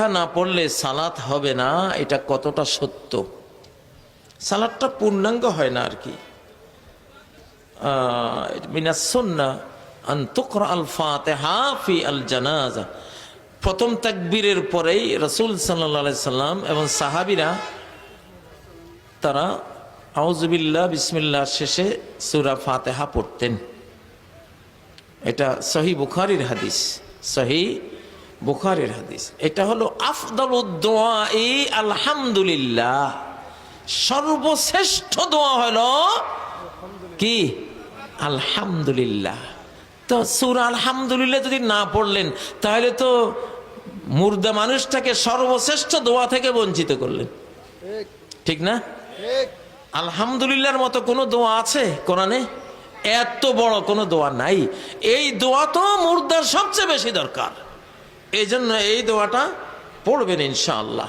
ফাতিহা না পড়লে সালাত হবে না, এটা কতটা সত্য? সালাতটা পূর্ণাঙ্গ হয় না আর কি। মিনাস সুন্নাহ আন তুকরা আল ফাতিহা ফি আল জানাজা। প্রথম তাকবীরের পরেই রাসূল সাল্লাল্লাহু আলাইহি সাল্লাম এবং সাহাবীরা তারা আউযু বিল্লাহ বিসমিল্লাহ শেষে সূরা ফাতিহা পড়তেন। এটা সহিহ বুখারীর হাদিস, সহিহ বুখারীর হাদিস। এটা হলো আফদালুদ দুআই আলহামদুলিল্লাহ, সর্বশ্রেষ্ঠ দোয়া হলো কি? আলহামদুলিল্লাহ। তো সূরা আলহামদুলিল্লাহ যদি না পড়লেন তাহলে তো মুর্দা মানুষটাকে সর্বশ্রেষ্ঠ দোয়া থেকে বঞ্চিত করলেন, ঠিক না? আলহামদুলিল্লাহর মতো কোনো দোয়া আছে কোরআনে? এত বড় কোনো দোয়া নাই। এই দোয়া তো মুর্দার সবচেয়ে বেশি দরকার, এই জন্য এই দোয়াটা পড়বেন ইনশাআল্লাহ।